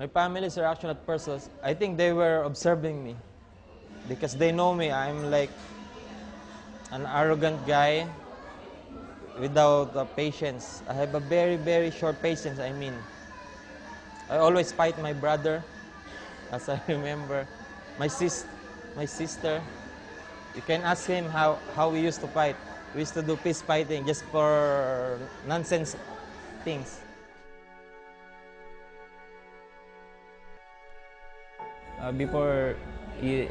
My family's reaction at first was, I think they were observing me because they know me. I'm like an arrogant guy without patience. I have a very, very short patience, I mean. I always fight my brother, as I remember. My, my sister, you can ask him how we used to fight. We used to do peace fighting just for nonsense things. Before he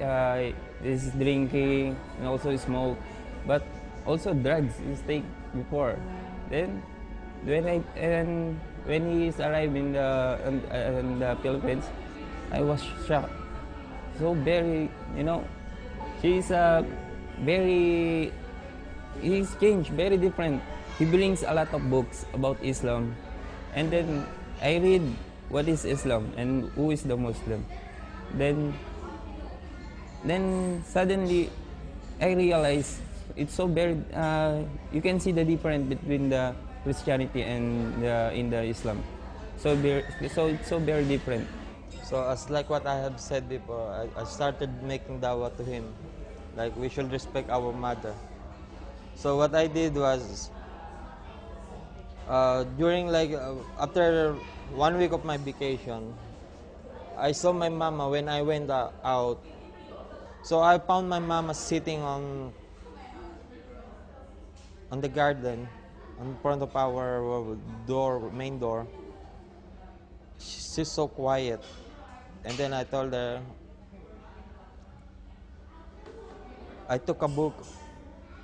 is drinking and also smoke, but also drugs is take before. Then when he is arrived in the Philippines, I was shocked. So very, she's very, he's changed, very different. He brings a lot of books about Islam, and then I read what is Islam and who is the Muslim. Then suddenly I realized it's so very, you can see the difference between the Christianity and in the Islam. So it's so very different. So as like what I have said before, I started making dawah to him. Like we should respect our mother. So what I did was, during after 1 week of my vacation, I saw my mama when I went out. So I found my mama sitting on the garden in front of our door, main door. She's so quiet. And then I told her, I took a book,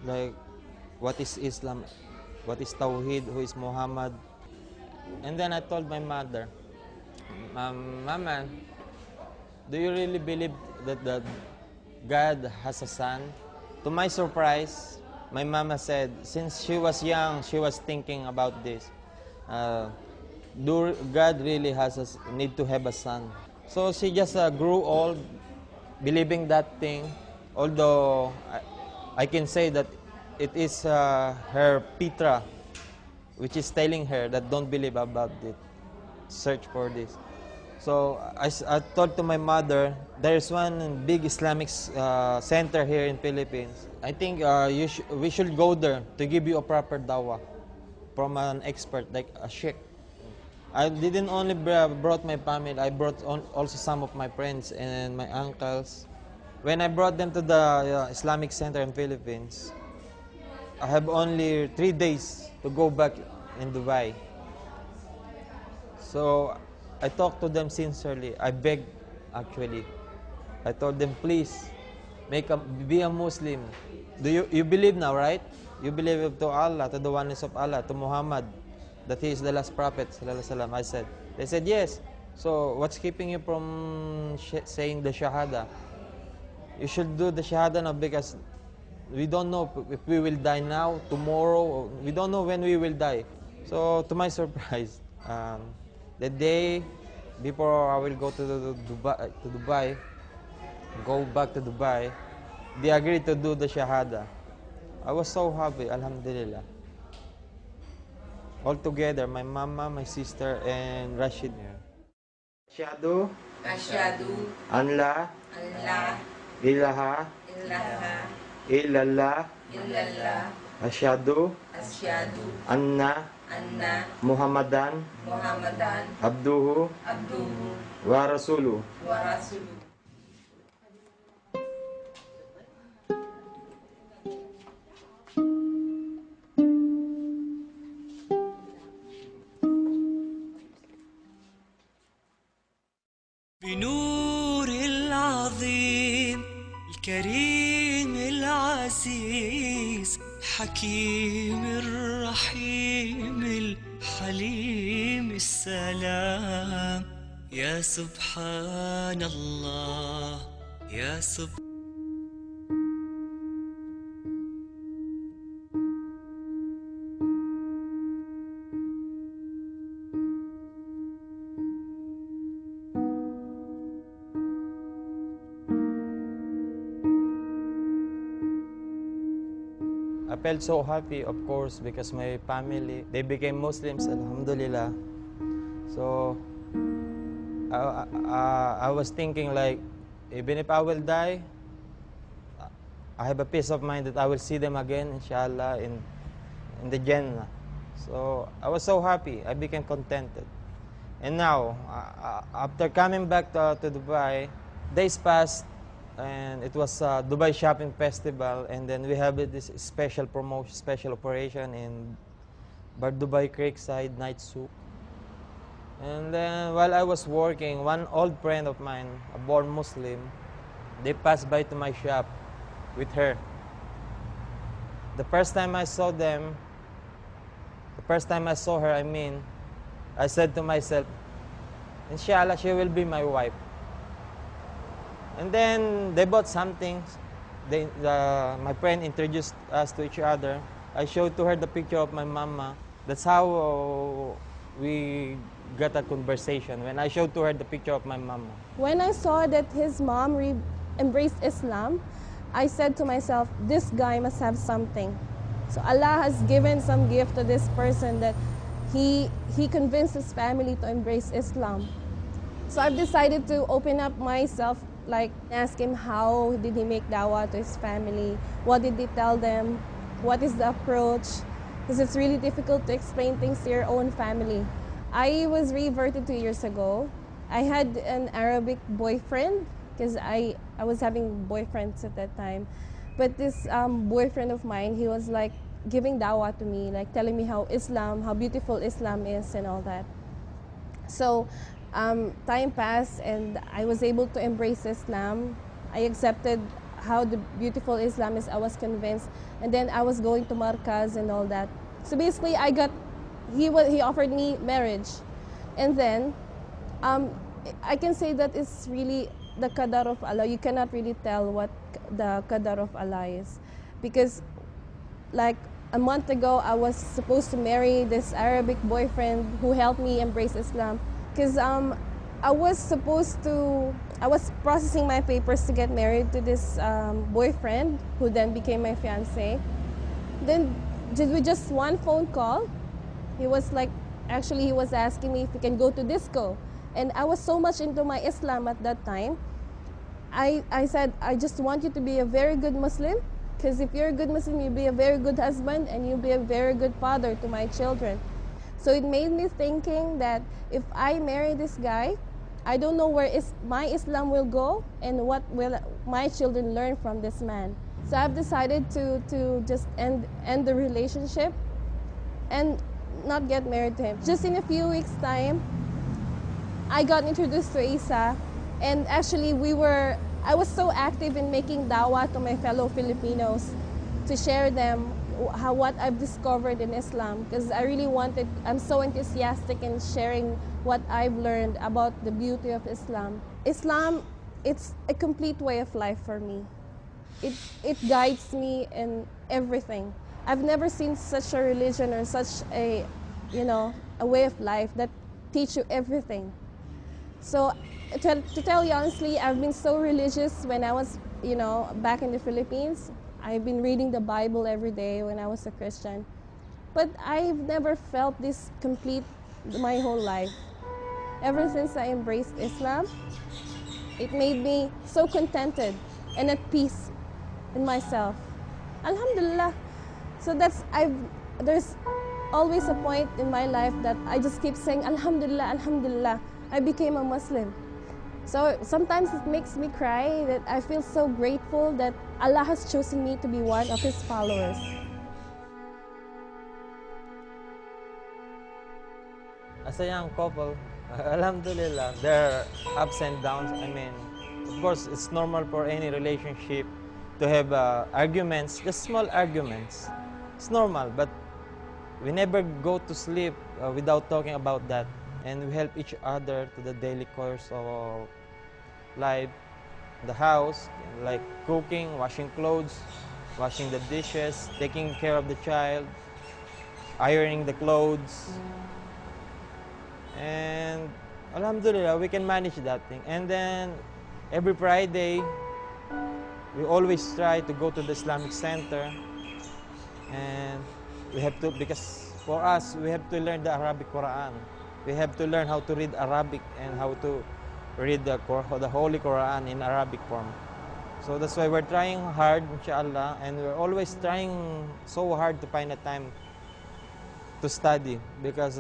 like, what is Islam, what is Tawheed, who is Muhammad. And then I told my mother, Mama, do you really believe that God has a son? To my surprise, my mama said, since she was young, she was thinking about this. Do God really has a need to have a son? So she just grew old, believing that thing. Although I can say that it is her Petra, which is telling her that don't believe about it. Search for this. So I told to my mother, there's one big Islamic center here in Philippines. I think we should go there to give you a proper dawah from an expert like a sheikh. I didn't only brought my family, I brought also some of my friends and my uncles. When I brought them to the Islamic center in Philippines, I have only 3 days to go back in Dubai. So I talked to them sincerely. I begged, actually. I told them, please, be a Muslim. You believe now, right? You believe to Allah, to the oneness of Allah, to Muhammad, that he is the last prophet, sallallahu alaihi wasallam. I said. They said, yes. So what's keeping you from saying the Shahada? You should do the Shahada now because we don't know if we will die now, tomorrow. We don't know when we will die. So to my surprise, the day before I will go to Dubai, go back to Dubai, they agreed to do the Shahada. I was so happy, Alhamdulillah. All together, my mama, my sister, and Rashid. Asyhadu an la ilaha illallah asyhadu anna Muhammadan abduhu wa rasuluh. بنور العظيم الكريم العزيز حكيم الرحيم الحليم السلام يا سبحان الله يا سبحان I felt so happy, of course, because my family, they became Muslims, Alhamdulillah. So I was thinking like, even if I will die, I have a peace of mind that I will see them again, inshallah, in the Jannah. So I was so happy. I became contented. And now, after coming back to Dubai, days passed, and it was Dubai Shopping Festival, and then we have this special promotion, special operation in Bar Dubai Creekside Night Souk. And then while I was working, one old friend of mine, a born Muslim, they passed by to my shop with her. The first time I saw them, the first time I saw her, I said to myself, inshallah, she will be my wife. And then they bought something. My friend introduced us to each other. I showed to her the picture of my mama. That's how we got a conversation, when I showed to her the picture of my mama. When I saw that his mom embraced Islam, I said to myself, this guy must have something. So Allah has given some gift to this person that he convinced his family to embrace Islam. So I've decided to open up myself, like ask him how did he make dawah to his family, what did he tell them, what is the approach, because it's really difficult to explain things to your own family. I was reverted 2 years ago. I had an Arabic boyfriend because I was having boyfriends at that time. But this boyfriend of mine, he was like giving dawah to me, like telling me how beautiful Islam is and all that. So time passed and I was able to embrace Islam. I accepted how the beautiful Islam is. I was convinced. And then I was going to Markaz and all that. So basically he offered me marriage. And then I can say that it's really the qadar of Allah. You cannot really tell what the qadar of Allah is. Because like a month ago, I was supposed to marry this Arabic boyfriend who helped me embrace Islam. Because I was processing my papers to get married to this boyfriend who then became my fiancé. Then with just one phone call, he was asking me if we can go to disco. And I was so much into my Islam at that time. I said, I just want you to be a very good Muslim, because if you're a good Muslim, you'll be a very good husband and you'll be a very good father to my children. So it made me thinking that if I marry this guy, I don't know where my Islam will go and what will my children learn from this man. So I've decided to just end the relationship and not get married to him. Just in a few weeks' time, I got introduced to Isa, and actually I was so active in making dawah to my fellow Filipinos to share them what I've discovered in Islam, because I'm so enthusiastic in sharing what I've learned about the beauty of Islam. Islam, it's a complete way of life for me. It guides me in everything. I've never seen such a religion or such a way of life that teach you everything. So to tell you honestly, I've been so religious when I was, back in the Philippines. I've been reading the Bible every day when I was a Christian. But I've never felt this complete my whole life. Ever since I embraced Islam, it made me so contented and at peace in myself. Alhamdulillah. So there's always a point in my life that I just keep saying, Alhamdulillah, Alhamdulillah, I became a Muslim. So sometimes it makes me cry that I feel so grateful that Allah has chosen me to be one of His followers. As a young couple, Alhamdulillah, there are ups and downs. Of course, it's normal for any relationship to have arguments, just small arguments. It's normal, but we never go to sleep without talking about that. And we help each other to the daily course of life, the house, like cooking, washing clothes, washing the dishes, taking care of the child, ironing the clothes. And Alhamdulillah, we can manage that thing. And then every Friday, we always try to go to the Islamic Center. And we have to, because for us, we have to learn the Arabic Quran. We have to learn how to read Arabic and how to read the Holy Quran in Arabic form. So that's why we're trying hard, inshallah, and we're always trying so hard to find a time to study because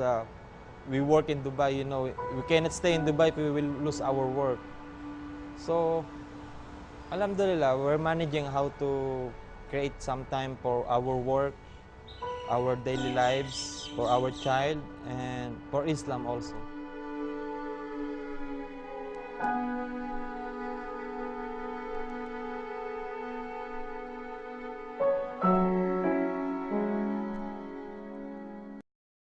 we work in Dubai, you know, we cannot stay in Dubai if we will lose our work. So, alhamdulillah, we're managing how to create some time for our work, our daily lives, for our child, and for Islam also.